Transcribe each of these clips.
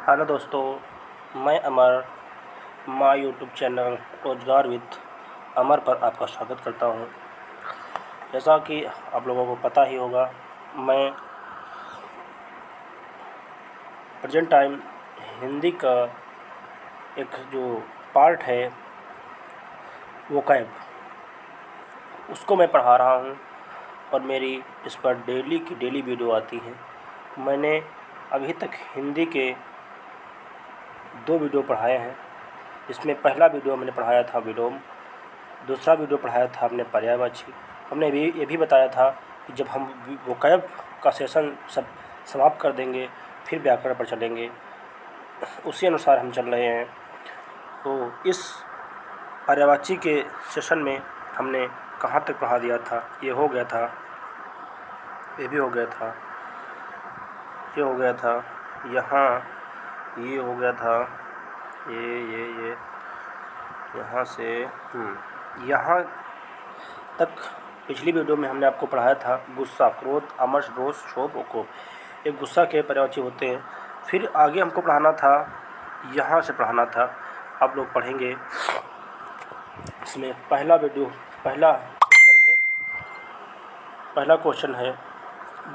Hello दोस्तों, मैं अमर my YouTube channel रोजगार विद अमर पर आपका स्वागत करता हूं। जैसा कि आप लोगों को पता ही होगा, मैं प्रेजेंट टाइम हिंदी का एक जो पार्ट है वोकैब, उसको मैं पढ़ा रहा हूं और मेरी इस पर डेली की डेली वीडियो आती है। मैंने अभी तक हिंदी के 2 वीडियो पढ़ाए हैं। इसमें पहला वीडियो मैंने पढ़ाया था विलोम, दूसरा वीडियो पढ़ाया था हमने पर्यायवाची। हमने ये भी बताया था कि जब हम वोकैब का सेशन सब समाप्त कर देंगे फिर व्याकरण पर चलेंगे, उसी अनुसार हम चल रहे हैं। तो इस पर्यायवाची के सेशन में हमने कहाँ तक पढ़ा दिया था, ये हो गया था, ये भी हो गया था, ये हो गया था, यहाँ ये हो गया था, ये यहाँ से यहाँ तक पिछली वीडियो में हमने आपको पढ़ाया था गुस्सा, क्रोध, अमर्ष, रोष, क्षोभ और कोप। ये गुस्सा के पर्यायवाची होते हैं। फिर आगे हमको पढ़ाना था, यहाँ से पढ़ाना था, आप लोग पढ़ेंगे। इसमें पहला क्वेश्चन है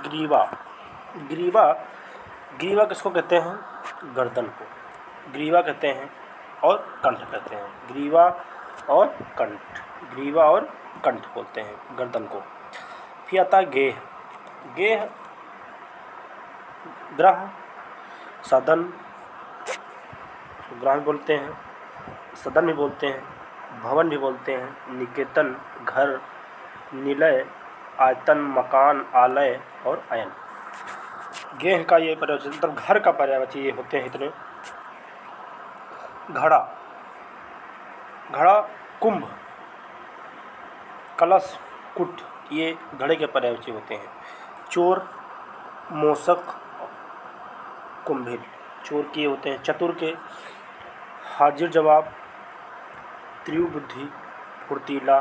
ग्रीवा। ग्रीवा किसको कहते हैं? गर्दन को ग्रीवा कहते हैं और कंठ कहते हैं। ग्रीवा और कंठ बोलते हैं गर्दन को। फिर आता है गेह, ग्रह, सदन, ग्रह भी बोलते हैं, सदन भी बोलते हैं, भवन भी बोलते हैं, निकेतन, घर, निलय, आयतन, मकान, आलय और अयन। गेह का ये पर्यायवाची, मतलब घर का पर्यायवाची ये होते हैं इतने। घड़ा, कुंभ, कलश, कुट, ये घड़े के पर्यायवाची होते हैं। चोर, मोसक, कुंभिल, चोर के होते हैं। चतुर के हाजिर जवाब, त्रिबुद्धि, फुर्तीला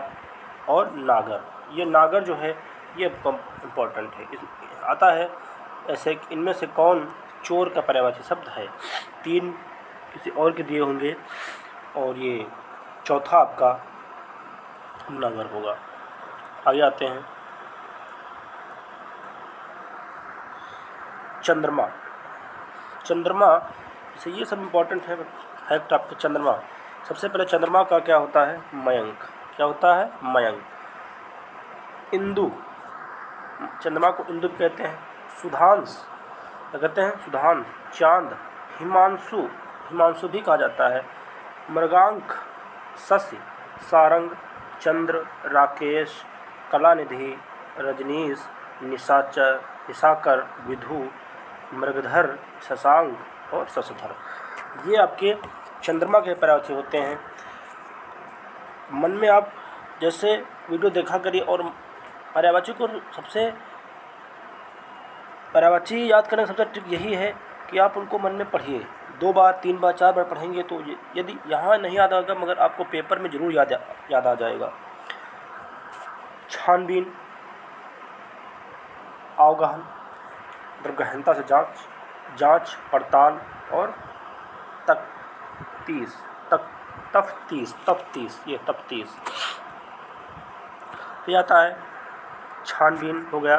और नागर। ये नागर जो है ये इम्पोर्टेंट है। आता है ऐसे, इनमें से कौन चोर का पर्यायवाची शब्द है? 3 किसी और के दिए होंगे और ये चौथा आपका नागर होगा। आगे आते हैं चंद्रमा। जैसे ये सब इम्पोर्टेंट है फैक्ट आपके। चंद्रमा, सबसे पहले चंद्रमा का क्या होता है? मयंक। क्या होता है? मयंक। इंदु, चंद्रमा को इंदु कहते हैं। सुधांश, क्या कहते हैं? सुधांश। चांद, हिमांशु भी कहा जाता है। मृगांक, शशि। सारंग, चंद्र, राकेश, कलानिधि, रजनीश, निशाकर, विधु, मृगधर, शशांक और शशधर। ये आपके चंद्रमा के पर्यायवाची होते हैं। मन में आप जैसे वीडियो देखा करिए और पर्यायवाची को पर्यायवाची याद करने का सबसे ट्रिक यही है कि आप उनको मन में पढ़िए। 2 बार, 3 बार, 4 बार पढ़ेंगे तो यदि यहाँ नहीं याद आएगा मगर आपको पेपर में ज़रूर याद आ जाएगा। छानबीन, अवगहन, मतलब गहनता से जांच पड़ताल और तफ्तीश। ये तफ्तीश ये आता है। छानबीन हो गया।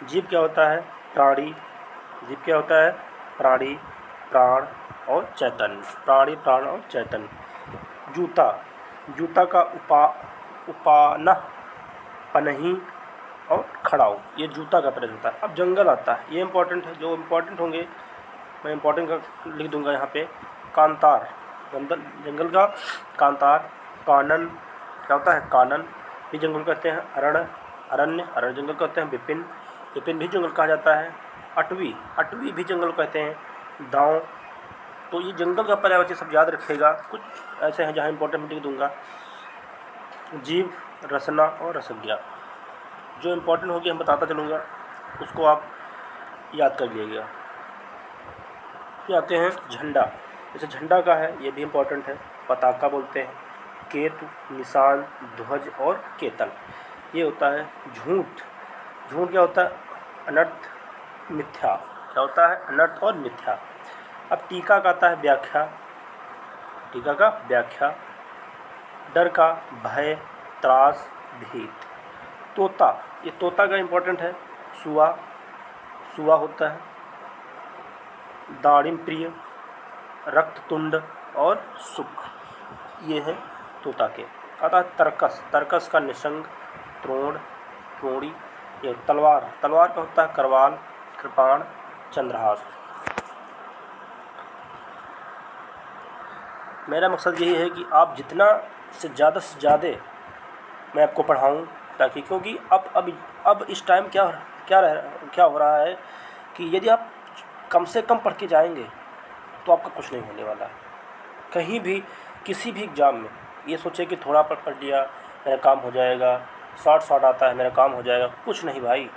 जीव क्या होता है? प्राणी। जीव क्या होता है? प्राणी, प्राण और चैतन्य। प्राणी, प्राण और चैतन्य। जूता का उपानह, पनही और खड़ाऊ, ये जूता का प्रयोग होता है। अब जंगल आता है, ये इंपॉर्टेंट है। जो इम्पोर्टेंट होंगे मैं इम्पोर्टेंट का लिख दूंगा यहाँ पे। कांतार, जंगल का कांतार। कानन, क्या होता है? कानन भी जंगल कहते हैं। अरण्य जंगल कहते हैं। विपिन भी जंगल कहा जाता है। अटवी भी जंगल कहते हैं। दांव, तो ये जंगल का पर्यायवाची सब याद रखिएगा। कुछ ऐसे हैं जहाँ इंपॉर्टेंट लिख दूंगा। जीव, रसना और रसज्ञा, जो इम्पोर्टेंट होगी हम बताता चलूँगा, उसको आप याद कर लीजिएगा। फिर आते हैं झंडा। जैसे झंडा का है, ये भी इम्पोर्टेंट है। पताका बोलते हैं। केतु, निशान, ध्वज और केतन, ये होता है। झूठ क्या होता है? अनर्थ, मिथ्या। क्या होता है? अनर्थ और मिथ्या। अब टीका का आता है व्याख्या, टीका का व्याख्या। डर का, भय, त्रास, भीत। तोता, ये तोता का इम्पोर्टेंट है। सुआ, सुआ होता है। दाड़िम प्रिय, रक्ततुंड और सुख, ये है तोता के। आता है तर्कस, तर्कस का निशंग, त्रोण, त्रोणी। ये तलवार, तलवार का होता है करवाल, कृपाण, चंद्रहास। मेरा मकसद यही है कि आप जितना से ज़्यादा मैं आपको पढ़ाऊँ, ताकि क्योंकि अब इस टाइम क्या हो रहा है कि यदि आप कम से कम पढ़ के जाएंगे तो आपका कुछ नहीं होने वाला है। कहीं भी किसी भी एग्ज़ाम में ये सोचे कि थोड़ा पढ़ लिया मेरा काम हो जाएगा, शॉर्ट आता है मेरा काम हो जाएगा, कुछ नहीं भाई।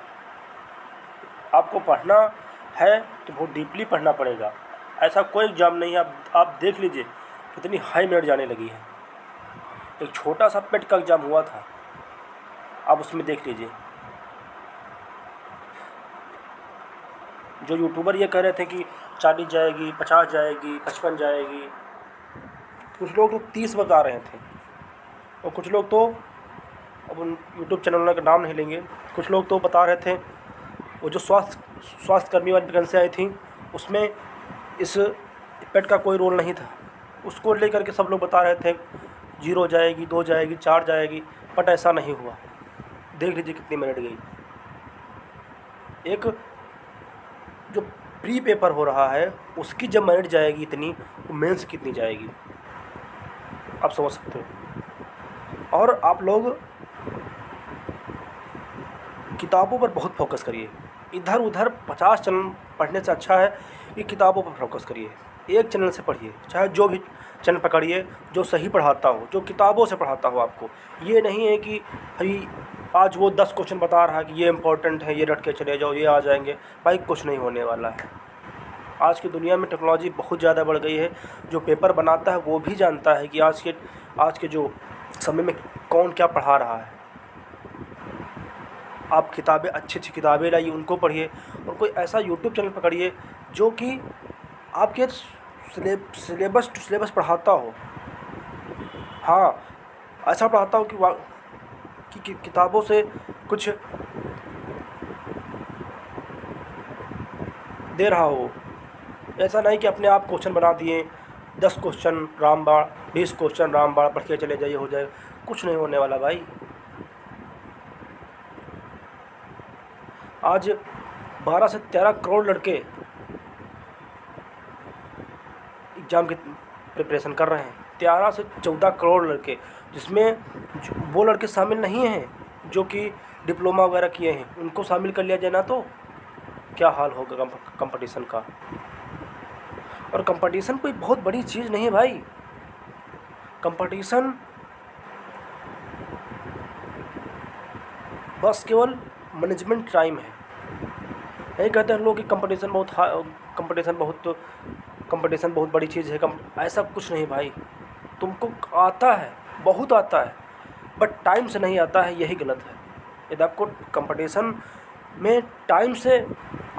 आपको पढ़ना है तो बहुत डीपली पढ़ना पड़ेगा। ऐसा कोई एग्ज़ाम नहीं है, आप देख लीजिए कितनी हाई मेरिट जाने लगी है। एक छोटा सा पेट का एग्ज़ाम हुआ था, आप उसमें देख लीजिए। जो यूट्यूबर ये कह रहे थे कि 40 जाएगी, 50 जाएगी, 55 जाएगी, कुछ लोग तो 30 बता रहे थे, और कुछ लोग तो, अब उन यूट्यूब चैनल का नाम नहीं लेंगे, कुछ लोग तो बता रहे थे वो जो स्वास्थ्यकर्मी वाली वैकेंसी आई थी उसमें इस पेट का कोई रोल नहीं था, उसको लेकर के सब लोग बता रहे थे 0 जाएगी, 2 जाएगी, 4 जाएगी, बट ऐसा नहीं हुआ। देख लीजिए कितनी मिनट गई। एक जो प्री पेपर हो रहा है उसकी जब मेरिट जाएगी इतनी, तो मेंस कितनी जाएगी आप समझ सकते हो। और आप लोग किताबों पर बहुत फोकस करिए, इधर उधर 50 चैनल पढ़ने से अच्छा है कि किताबों पर फोकस करिए। एक चैनल से पढ़िए, चाहे जो भी चैनल पकड़िए जो सही पढ़ाता हो, जो किताबों से पढ़ाता हो आपको। ये नहीं है कि भाई आज वो 10 क्वेश्चन बता रहा है कि ये इम्पोर्टेंट है, ये रट के चले जाओ, ये आ जाएंगे, भाई कुछ नहीं होने वाला है। आज की दुनिया में टेक्नोलॉजी बहुत ज़्यादा बढ़ गई है। जो पेपर बनाता है वो भी जानता है कि आज के जो समय में कौन क्या पढ़ा रहा है। आप किताबें, अच्छी किताबें लाइए, उनको पढ़िए, और कोई ऐसा यूट्यूब चैनल पकड़िए जो कि आपके सिलेबस पढ़ाता हो। हाँ, ऐसा पढ़ाता हो कि किताबों से कुछ दे रहा हो। ऐसा नहीं कि अपने आप क्वेश्चन बना दिए, 10 क्वेश्चन रामबाण, 20 क्वेश्चन रामबाण पढ़ के चले जाइए, हो जाएगा, कुछ नहीं होने वाला भाई। आज 12 से 13 करोड़ लड़के एग्ज़ाम की प्रिपरेशन कर रहे हैं, 13 से 14 करोड़ लड़के, जिसमें वो लड़के शामिल नहीं हैं जो कि डिप्लोमा वगैरह किए हैं। उनको शामिल कर लिया जाए ना तो क्या हाल होगा कंपटीशन का। और कंपटीशन कोई बहुत बड़ी चीज़ नहीं है भाई। कंपटीशन बस केवल मैनेजमेंट टाइम है। यही कहते हैं लोग कि कंपटीशन बहुत बड़ी चीज़ है। ऐसा कुछ नहीं भाई, तुमको आता है, बहुत आता है, बट टाइम से नहीं आता है, यही गलत है। यदि आपको कंपटीशन में टाइम से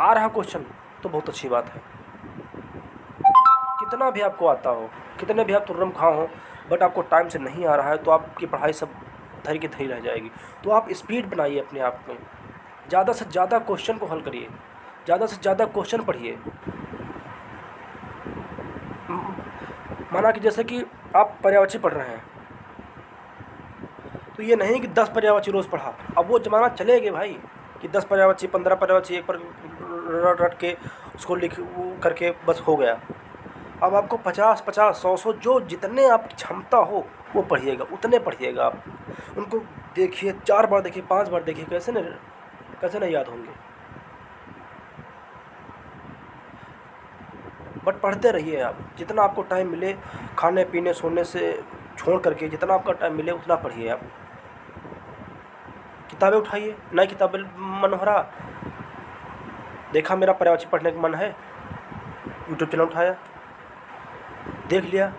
आ रहा क्वेश्चन तो बहुत अच्छी बात है। कितना भी आपको आता हो, कितने भी आप तुर्रम खां हो, बट आपको टाइम से नहीं आ रहा है तो आपकी पढ़ाई सब धरी की धरी रह जाएगी। तो आप स्पीड बनाइए अपने आप में, ज़्यादा से ज़्यादा क्वेश्चन को हल करिए, ज़्यादा से ज़्यादा क्वेश्चन पढ़िए। माना कि जैसे कि आप पर्यायवाची पढ़ रहे हैं, तो ये नहीं कि 10 पर्यायवाची रोज़ पढ़ा। अब वो ज़माना चले गए भाई कि 10 पर्यायवाची, 15 पर्यायवाची एक पर रट के उसको लिख करके बस हो गया। अब आपको 50, 100 जो जितने आपकी क्षमता हो वो पढ़िएगा, उतने पढ़िएगा आप। उनको देखिए, 4 बार देखिए, 5 बार देखिए, कैसे नहीं याद होंगे। बट पढ़ते रहिए आप, जितना आपको टाइम मिले, खाने पीने सोने से छोड़ करके जितना आपका टाइम मिले उतना पढ़िए आप। किताबें उठाइए, नई किताबें मन हो रहा, देखा मेरा पर्यायवाची पढ़ने का मन है, यूट्यूब चैनल उठाया, देख लिया,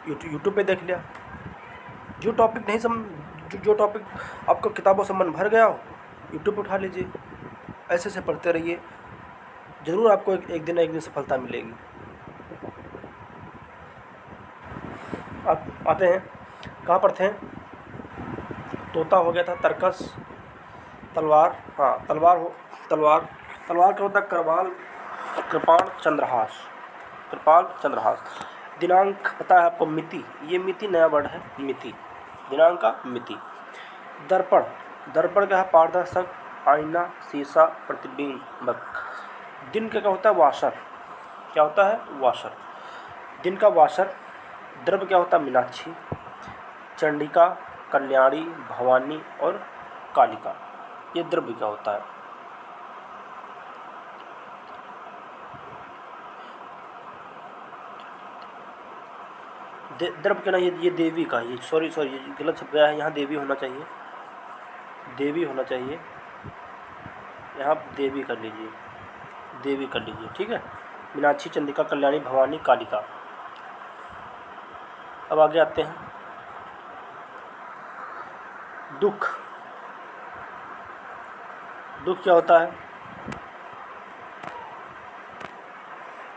यूट्यूब पे देख लिया। जो टॉपिक नहीं जो टॉपिक आपको किताबों से मन भर गया हो, यूट्यूब पे उठा लीजिए। ऐसे पढ़ते रहिए, ज़रूर आपको एक दिन सफलता मिलेगी। आते हैं, कहाँ पर थे? तोता हो गया था, तरकस, तलवार, हाँ तलवार क्या होता है? कृपाण चंद्रहास, कृपाल चंद्रहास। दिनांक पता है आपको? मिति, ये मिति नया वर्ड है, मिति, दिनांक का मिति। दर्पण, दर्पण क्या है? पारदर्शक, आईना, शीशा, प्रतिबिंबक। दिन का क्या होता है? वाशर, क्या होता है? वाशर, दिन का वाशर। द्रव्य क्या होता है? मीनाक्षी, चंडिका, कल्याणी, भवानी और कालिका, ये द्रव्य क्या होता है? द्रव्य क्या ना, ये देवी का, ये सॉरी ये गलत छप गया है, यहाँ देवी होना चाहिए, देवी होना चाहिए, यहाँ देवी कर लीजिए, देवी कर लीजिए, ठीक है। मीनाक्षी, चंडिका, कल्याणी, भवानी, कालिका। अब आगे आते हैं, दुख, दुख क्या होता है?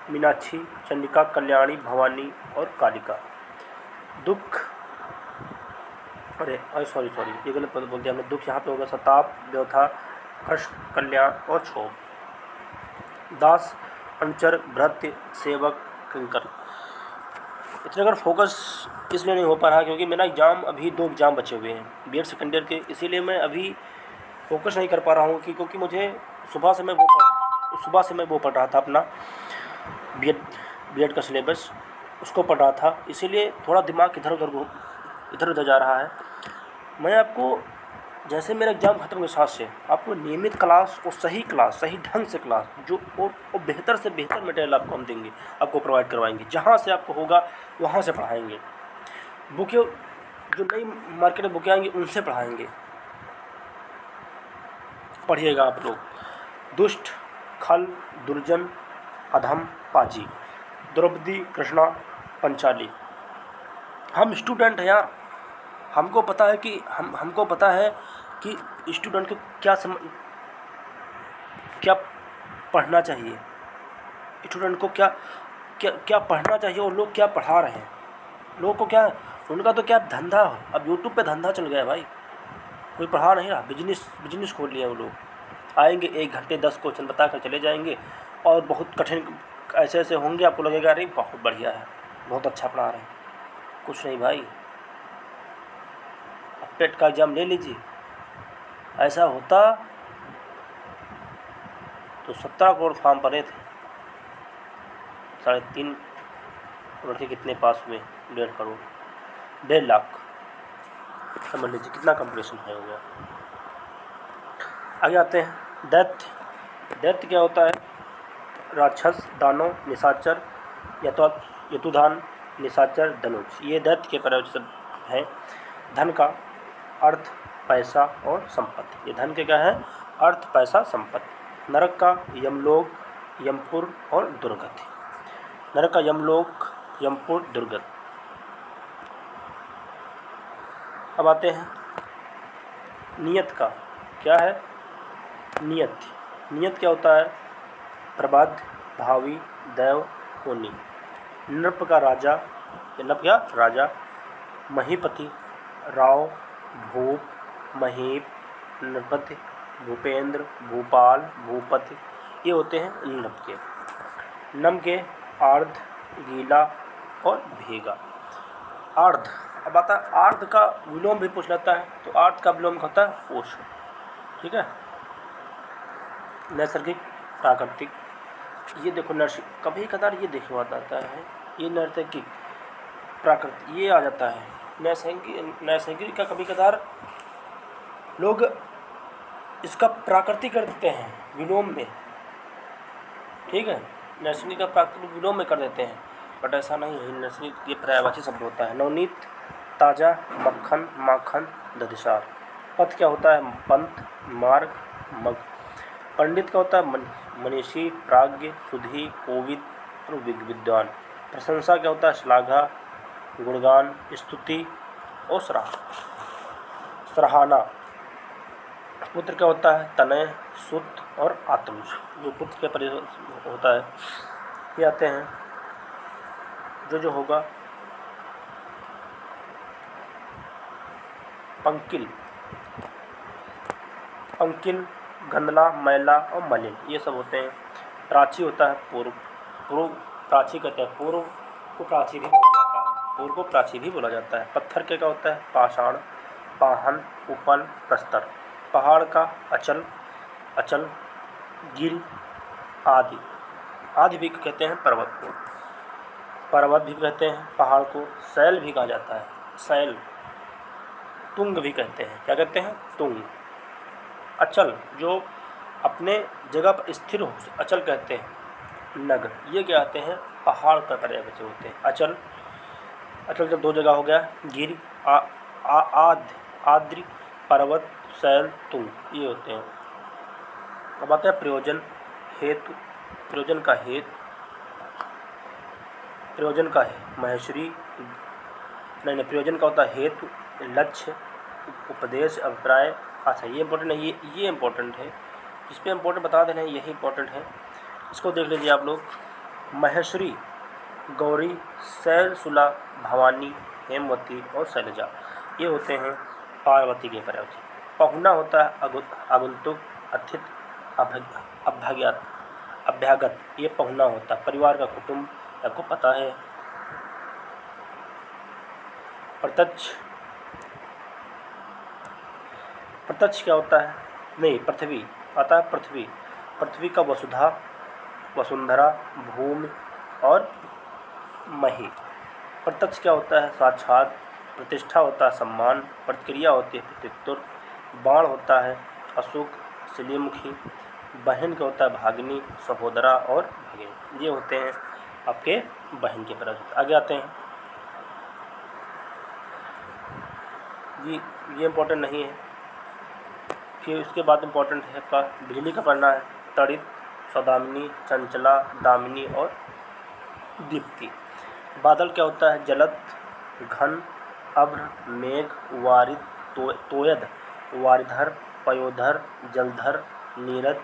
मीनाक्षी, चंडिका, कल्याणी, भवानी और कालिका। दुख, अरे सॉरी ये गलत बोल दिया हमने। दुख यहाँ पे होगा सताप, व्यथा, कष्ट, कल्याण और क्षोभ। दास, अनुचर, भृत्य, सेवक, किंकर। इतने अगर फोकस इसलिए नहीं हो पा रहा क्योंकि मेरा एग्ज़ाम, अभी 2 एग्ज़ाम बचे हुए हैं बीएड सेकेंड ईयर के, इसीलिए मैं अभी फोकस नहीं कर पा रहा हूँ क्योंकि मुझे सुबह से मैं वो पढ़ रहा था अपना बीएड का सिलेबस, उसको पढ़ रहा था, इसीलिए थोड़ा दिमाग इधर उधर जा रहा है। मैं आपको जैसे मेरा एग्ज़ाम खत्म के साथ से आपको नियमित क्लास और सही ढंग से क्लास जो और बेहतर से बेहतर मटेरियल आपको हम देंगे, आपको प्रोवाइड करवाएंगे, जहाँ से आपको होगा वहाँ से पढ़ाएंगे। बुकें जो नई मार्केट में बुकें आएंगी उनसे पढ़ाएंगे, पढ़िएगा आप लोग। दुष्ट, खल, दुर्जन, अधम, पाजी, द्रौपदी, कृष्णा, पंचाली। हम स्टूडेंट हैं यार, हमको पता है कि स्टूडेंट को क्या पढ़ना चाहिए, स्टूडेंट को क्या पढ़ना चाहिए और लोग क्या पढ़ा रहे हैं। लोगों को क्या, उनका तो क्या धंधा, अब यूट्यूब पे धंधा चल गया भाई, कोई पढ़ा नहीं रहा, बिजनेस खोल लिया वो लोग। आएंगे 1 घंटे 10 क्वेश्चन बता कर चले जाएंगे और बहुत कठिन ऐसे होंगे, आपको लगेगा अरे बहुत बढ़िया है, बहुत अच्छा पढ़ा रहे हैं। कुछ नहीं भाई, टेट का एग्ज़ाम ले लीजिए, ऐसा होता तो 17 करोड़ फॉर्म भरे थे, 3.5 करोड़ के कितने पास हुए? 1.5 करोड़, 1.5 लाख, समझ लीजिए कितना कंपटीशन है हो गया। आगे आते हैं, दैत्य क्या होता है? राक्षस, दानव, निशाचर, यतुधान, निशाचर, धनुष, ये दैत्य के प्रवचन हैं। धन का अर्थ, पैसा और संपत्ति, ये धन के क्या है? अर्थ, पैसा, संपत्ति। नरक का यमलोक, यमपुर और दुर्गति, नरक का यमलोक, यमपुर, दुर्गति। अब आते हैं नियत का, क्या है? नियत क्या होता है? प्रबाध, भावी, दैव, होनी। नृप का राजा, राजा, महीपति, राव, भूप, महीप, नृपति, भूपेंद्र, भूपाल, भूपति, ये होते हैं नृप के। नम के आर्ध, गीला और भीगा। आर्ध, अब आता है आर्ध का विलोम भी पूछ लेता है, तो आर्ध का विलोम होता है ओष, ठीक है। नैसर्गिक, प्राकृतिक, ये देखो कभी कदार ये देखो आता है, ये नैसर्गिक, प्राकृतिक, ये आ जाता है। नैसर्गिक का कभी कदार लोग इसका प्राकृतिक कर देते हैं विलोम में, ठीक है। नैसर्गिक का प्राकृतिक विलोम में कर देते हैं, बट ऐसा नहीं है। नैसर्गिक ये पर्यायवाची शब्द होता है। नवनीत, ताज़ा, मक्खन, माखन, दधिसार। पथ क्या होता है? पंथ, मार्ग, मग। पंडित का होता है मनीषी, प्राज्ञ, सुधी, कोविद और विद्वान। प्रशंसा क्या होता है? श्लाघा, गुणगान, स्तुति और सराहना। पुत्र क्या होता है? तनय, सुत और आत्मज। जो पुत्र के प्रयोग होता है ये आते हैं, जो होगा पंकिल, पंकिल, गंदला, मैला और मलिन, ये सब होते हैं। प्राची होता है पूर्व, पूर्व प्राची कहते हैं, पूर्व को प्राची भी बोला जाता है, पूर्व को प्राची भी बोला जाता है। पत्थर के क्या होता है? पाषाण, पाहन, उपन, प्रस्तर। पहाड़ का अचल, अचल, गिर, आदि। आदि भी कहते हैं पर्वत को, पर्वत भी कहते हैं पहाड़ को। शैल भी कहा जाता है, शैल। तुंग भी कहते हैं, क्या कहते हैं? तुंग। अचल, जो अपने जगह पर स्थिर हो, अचल कहते हैं। नग, ये क्या आते हैं? पहाड़ का पर्यायवाची होते हैं। अचल, अचल जब दो जगह हो गया। गिर, आद्र, पर्वत, शैल, तुंग, ये होते हैं। अब आता है प्रयोजन, हेतु। प्रयोजन का हेतु, प्रयोजन का है महेश्वरी, नहीं, प्रयोजन का होता है हेतु, लक्ष्य, उपदेश, अभिप्राय। अच्छा, ये इंपॉर्टेंट है, ये इंपॉर्टेंट है, इस पर इंपॉर्टेंट बता देना है, यही इंपॉर्टेंट है, इसको देख लीजिए आप लोग। महेश्वरी, गौरी, शैलसुला, भवानी, हेमवती और शैलजा, ये होते हैं पार्वती के पर्यायवाची। पहुना होता है आगंतुक, अतिथि, अभ्यागत, अभ्यागत, ये पहुना होता है। परिवार का कुटुंब, आपको पता है। प्रत्यक्ष, प्रत्यक्ष क्या होता है? नहीं, पृथ्वी आता है। पृथ्वी, पृथ्वी का वसुधा, वसुंधरा, भूमि और मही। प्रत्यक्ष क्या होता है? साक्षात। प्रतिष्ठा होता है सम्मान। प्रतिक्रिया होती है प्रत्युत्तर। बाण होता है अशोक, शिलीमुखी। बहन क्या होता है? भागिनी, सहोदरा और भगिनी, ये होते हैं आपके बहन के पर्यायवाची। आगे आते हैं, ये इम्पोर्टेंट नहीं है। फिर उसके बाद इम्पोर्टेंट है आपका बिजली का पढ़ना है। तड़ित, सौदामिनी, चंचला, दामिनी और दीप्ति। बादल क्या होता है? जलद, घन, अभ्र, मेघ, वारिद, तोयद, वारिधर, पयोधर, जलधर, नीरद,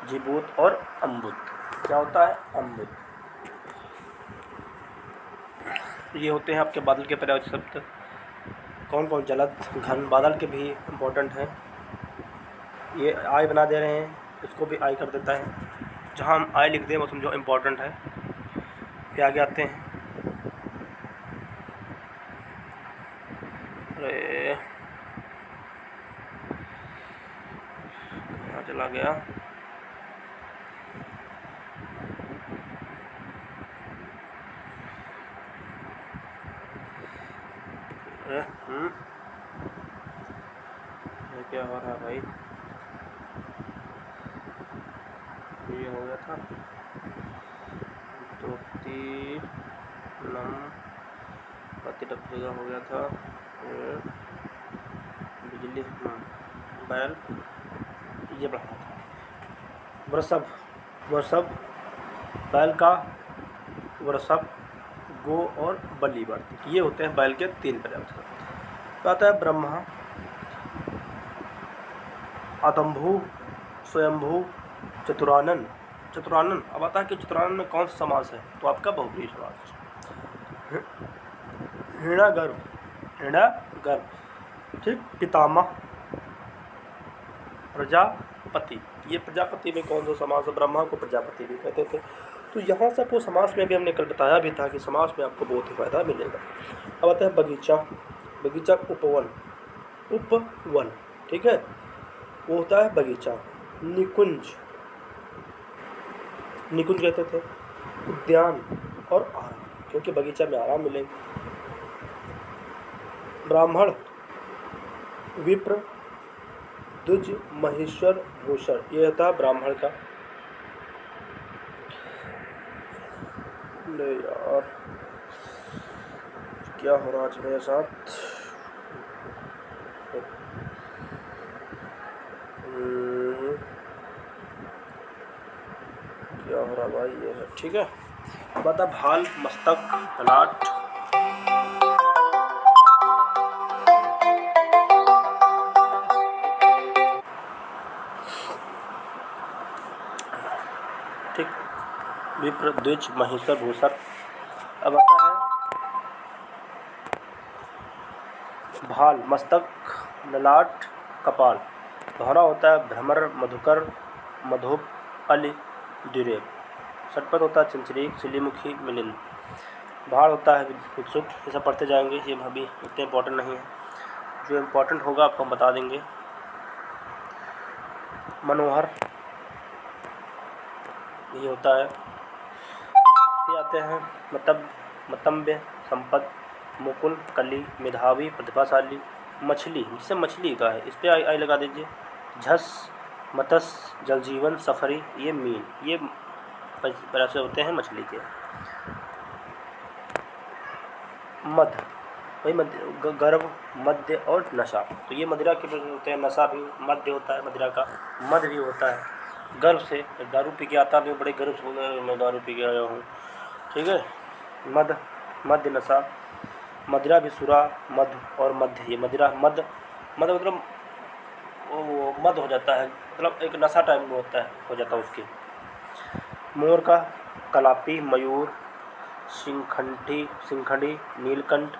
जीबूत और अम्बुत। क्या होता है? अम्बुत। ये होते हैं आपके बादल के पर्यायवाची शब्द। कौन कौन? जलद, घन। बादल के भी इम्पोर्टेंट हैं, ये आई बना दे रहे हैं, इसको भी आई कर देता है। जहाँ हम आई लिख दें वो समझो इम्पोर्टेंट है। फिर आगे आते हैं, अरे कहाँ चला गया? अरे ये क्या हो रहा है भाई? ये हो गया था त्रुटि नम पति डब्बेगा हो गया था। बिजली, बैल, ये बढ़ा था। वृषभ, वृषभ, बैल का वृषभ, गो और बलि बढ़ती, ये होते हैं बैल के तीन पर्यायवाची। तो आता है ब्रह्मा, आदम्भु, स्वयंभू, चतुरानन। चतुरानन, अब आता है कि चतुरानन में कौन सा समास है? तो आपका बहुब्रीहि समास। हिरण्यगर्भ, हिरण्यगर्भ, ठीक। पितामह, प्रजापति, ये प्रजापति में कौन सा समास है? ब्रह्मा को प्रजापति भी कहते थे। तो यहाँ से आपको समास में भी हमने कल बताया भी था कि समास में आपको बहुत ही फायदा मिलेगा। अब आता है बगीचा, बगीचा उपवन, उपवन, ठीक है, वो होता है बगीचा। निकुंज, निकुंज कहते थे उद्यान और आराम, क्योंकि बगीचा में आराम मिलेगा। ब्राह्मण, विप्र, द्विज, महेश्वर, भूषण, ये होता है ब्राह्मण का। नहीं यार, क्या हो रहा आज मेरे साथ? क्या हो रहा भाई? ये है, ठीक है। बता भाल, मस्तक, ललाट, ठीक। विप्र, द्विज, महेश्वर, भूषण। अब आता है भाल मस्तक, ललाट, कपाल। दोहरा होता है भ्रमर, मधुकर, मधुप, अली, द्विरेफ। षटपद होता है चंचरीक, सिलीमुखी, मिलिंद। भाड़ होता है उत्सुक। ये सब पढ़ते जाएंगे, ये अभी इतने इंपॉर्टेंट नहीं है, जो इम्पोर्टेंट होगा आपको हम बता देंगे। मनोहर ये होता है। फिर आते हैं मतम्य, संपद, मुकुल, कली, मेधावी, प्रतिभाशाली, मछली, जिसे मछली का है, इस पर आई लगा दीजिए। झस, मत्स्य, जलजीवन, सफरी, ये मीन, ये से होते हैं मछली के। मध वही मध्य, गर्भ, मध्य और नशा, तो ये मदिरा के होते हैं। नशा भी मध्य होता है मदिरा का, मध भी होता है गर्भ से। दारू पी के आता नहीं, बड़े गर्व से बोल मैं दारू पी के आया हूँ, ठीक है। मध, मध्य, नशा। मदिरा भी सुरा, मध और मध्य, ये मदिरा मद मतलब वो मद हो जाता है, मतलब एक नशा टाइप में होता है, हो जाता है उसकी। मोर का कलापी, मयूर, सिंखंडी, नीलकंठ,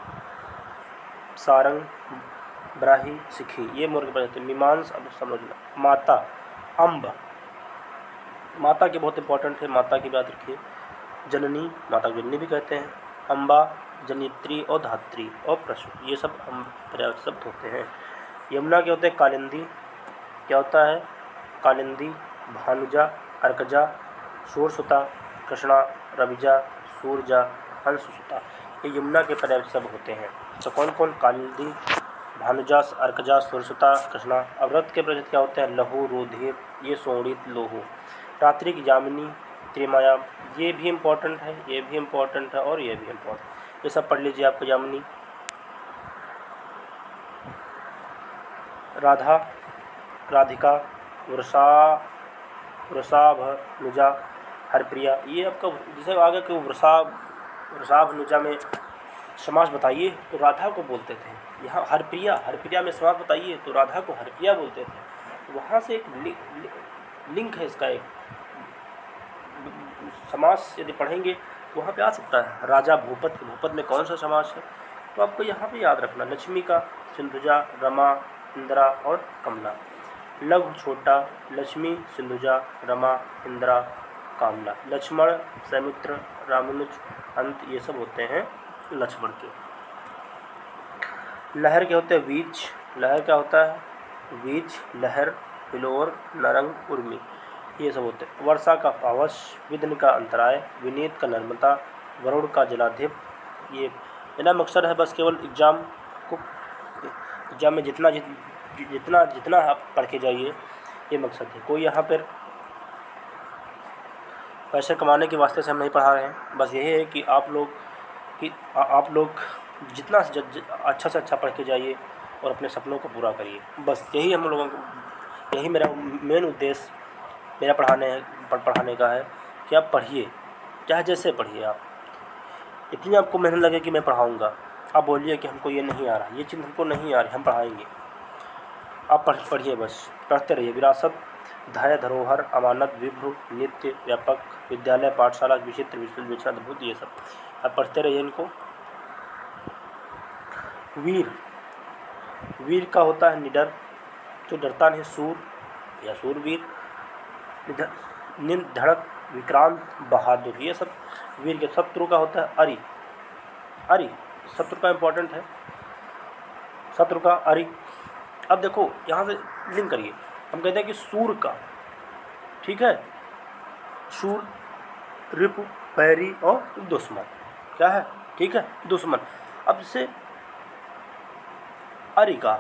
सारंग, ब्राही, सिखी, ये मोर के प्रजाति। मीमांस, अब समझना। माता, अम्ब, माता के बहुत इंपॉर्टेंट है, माता की बात रखिए। जननी, माता को जननी भी कहते हैं। अम्बा, जनित्री और धात्री और प्रसूति, ये सब पर्यायवाची शब्द होते हैं। यमुना के होते हैं कालिंदी, क्या होता है कालिंदी, भानुजा, अर्कजा, शूरसुता, कृष्णा, रविजा, सूरजा, हंससुता, ये यमुना के पर्यायवाची शब्द होते हैं। तो कौन कौन? कालिंदी, भानुजा, अर्कजा, शूरसुता, कृष्णा। अवृत के प्रजाति क्या होते हैं? लहू, रुधिर, ये सोणित, लोहू। रात्रि की जामिनी, त्रिमाया, ये भी इम्पोर्टेंट है, ये भी इम्पोर्टेंट है और ये भी इम्पोर्टेंट, ये सब पढ़ लीजिए आपको। जामिनी, राधा, राधिका, वृषाभनुजा, हरप्रिया, ये आपका जैसे आगे कि वृषाभनुजा में समास बताइए तो राधा को बोलते थे, यहाँ हरप्रिया में समास बताइए तो राधा को हरप्रिया बोलते थे। वहाँ से एक लिंक है इसका, एक समास यदि पढ़ेंगे तो वहाँ पे आ सकता है। राजा, भूपत में कौन सा समास है, तो आपको यहाँ पे याद रखना। लक्ष्मी का सिंधुजा, रमा, इंदिरा और कमला। लघु, छोटा, लक्ष्मी, सिंधुजा, रमा, इंदिरा, कामला। लक्ष्मण, सौमित्र, रामानुज, अंत, ये सब होते हैं लक्ष्मण के। लहर के होते हैं बीज, लहर क्या होता है? बीज, लहर, बिलोर, नरंग, उर्मी, ये सब होते हैं। वर्षा का पावस, विघ्न का अंतराय, विनीत का नर्मता, वरुण का जलाधिप, ये इतना मकसद है बस केवल एग्जाम में जितना आप पढ़ के जाइए, ये मकसद है। कोई यहाँ पर पैसे कमाने के वास्ते से हम नहीं पढ़ा रहे हैं, बस यही है कि आप लोग जितना अच्छा से अच्छा पढ़ के जाइए और अपने सपनों को पूरा करिए, बस यही हम लोगों को, यही मेरा मेन उद्देश्य मेरा पढ़ाने का है कि आप पढ़िए, चाहे जैसे पढ़िए आप, इतनी आपको मेहनत लगे कि मैं पढ़ाऊँगा। आप बोलिए कि हमको ये नहीं आ रहा, ये चीज़ हमको नहीं आ रही, हम पढ़ाएंगे, आप पढ़िए, बस पढ़ते रहिए। विरासत, धाय, धरोहर, अमानत, विभ्रु, नित्य, व्यापक, विद्यालय, पाठशाला, विचित्र, विचलन, अद्भुत, ये सब आप पढ़ते रहिए इनको। वीर का होता है निडर, जो डरता नहीं, सूर या सूरवीर। धड़क, विक्रांत, बहादुर, ये सब वीर के। शत्रु का होता है अरि, शत्रु का इम्पोर्टेंट है, शत्रु का अरि। अब देखो यहाँ से लिंक करिए, हम कहते हैं कि सूर का, ठीक है, सूर, रिपु, बैरी और दुश्मन, क्या है, ठीक है, दुश्मन। अब जैसे अरि का,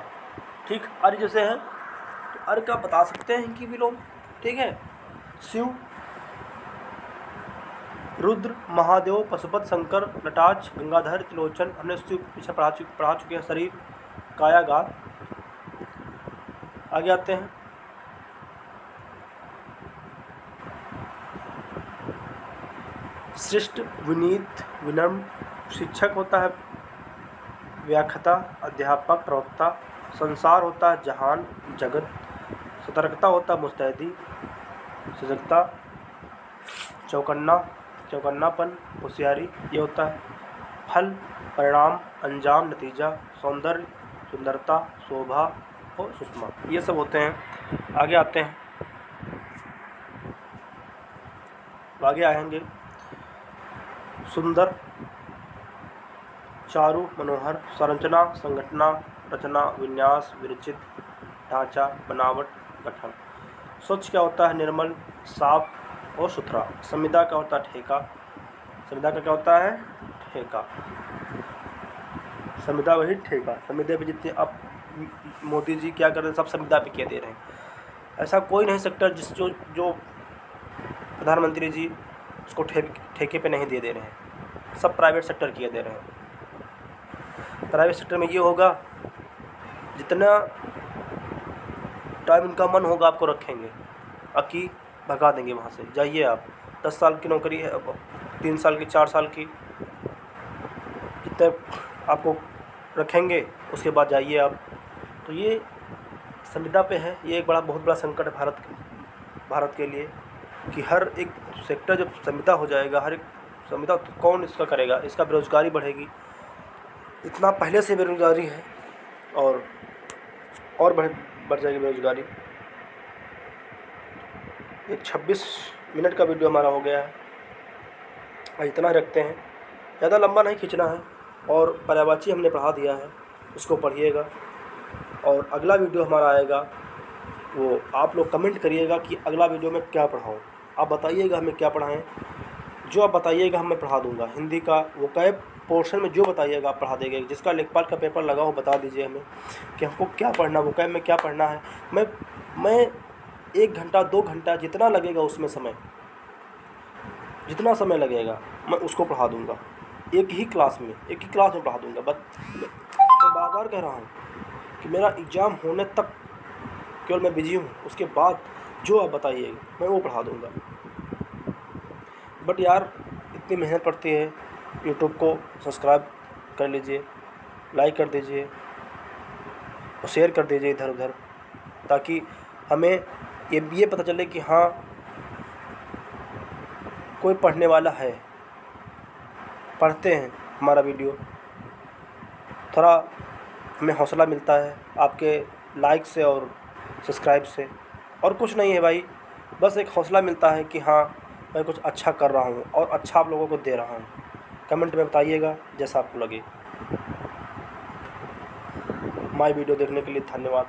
ठीक, अरि जैसे है तो अरि का बता सकते हैं कि विलोम, ठीक है। शिव, रुद्र, महादेव, पशुपत, शंकर, नटाज, गंगाधर, त्रिलोचन, हमने शिव पीछे पढ़ा चुके हैं। शरीर, काया, गात। आगे आते हैं, श्रेष्ठ, विनीत, विनम्र। शिक्षक होता है व्याख्याता, अध्यापक, प्रवक्ता। संसार होता है जहान, जगत। सतर्कता होता है मुस्तैदी, सजगता। चौकन्नापन, होशियारी, ये होता है। फल, परिणाम, अंजाम, नतीजा। सुंदरता, शोभा और सुषमा, ये सब होते हैं। आगे आते हैं, आगे आएंगे सुंदर, चारु, मनोहर, संरचना, संगठना, रचना, विन्यास, विरचित, ढांचा, बनावट, गठन। स्वच्छ क्या होता है? निर्मल, साफ और सुथरा। संविदा क्या होता है? ठेका। संविदा का क्या होता है? ठेका। संविदा वही ठेका। संविदा पे जितने अब मोदी जी क्या कर रहे हैं, सब संविदा पे क्या दे रहे हैं। ऐसा कोई नहीं सेक्टर जो प्रधानमंत्री जी उसको ठेके पे नहीं दे रहे हैं, सब प्राइवेट सेक्टर किए दे रहे हैं। प्राइवेट सेक्टर में ये होगा, जितना टाइम उनका मन होगा आपको रखेंगे, बाकी भगा देंगे वहाँ से। जाइए आप, 10 साल की नौकरी है, 3 साल की, 4 साल की, जितने आपको रखेंगे उसके बाद जाइए आप। तो ये संविदा पे है, ये एक बहुत बड़ा संकट है भारत के लिए, कि हर एक सेक्टर जब संविदा हो जाएगा, हर एक संविदा, तो कौन इसका करेगा? इसका बेरोजगारी बढ़ेगी। इतना पहले से बेरोजगारी है और बढ़ जाएगी बेरोजगारी। एक 26 मिनट का वीडियो हमारा हो गया है, इतना रखते हैं, ज़्यादा लंबा नहीं खींचना है। और पर्यायवाची हमने पढ़ा दिया है, उसको पढ़िएगा। और अगला वीडियो हमारा आएगा, वो आप लोग कमेंट करिएगा कि अगला वीडियो में क्या पढ़ाऊँ। आप बताइएगा हमें क्या पढ़ाएँ, जो आप बताइएगा हम मैं पढ़ा दूँगा। हिंदी का वोकैब पोर्शन में जो बताइएगा आप पढ़ा देंगे। जिसका लेखपाल का पेपर लगा हो बता दीजिए हमें कि हमको क्या पढ़ना, वोकैब में क्या पढ़ना है। मैं 1 घंटा 2 घंटा जितना लगेगा, उसमें जितना समय लगेगा मैं उसको पढ़ा दूँगा। एक ही क्लास में पढ़ा दूँगा। बस मैं बार कह रहा हूँ कि मेरा एग्ज़ाम होने तक केवल मैं बिजी हूँ, उसके बाद जो आप बताइएगा मैं वो पढ़ा दूँगा। बट यार इतनी मेहनत पड़ती है। यूट्यूब को सब्सक्राइब कर लीजिए, लाइक कर दीजिए और शेयर कर दीजिए इधर उधर, ताकि हमें ये पता चले कि हाँ कोई पढ़ने वाला है, पढ़ते हैं हमारा वीडियो। थोड़ा हमें हौसला मिलता है आपके लाइक से और सब्सक्राइब से, और कुछ नहीं है भाई, बस एक हौसला मिलता है कि हाँ मैं कुछ अच्छा कर रहा हूँ और अच्छा आप लोगों को दे रहा हूँ। कमेंट में बताइएगा जैसा आपको लगे। माय वीडियो देखने के लिए धन्यवाद।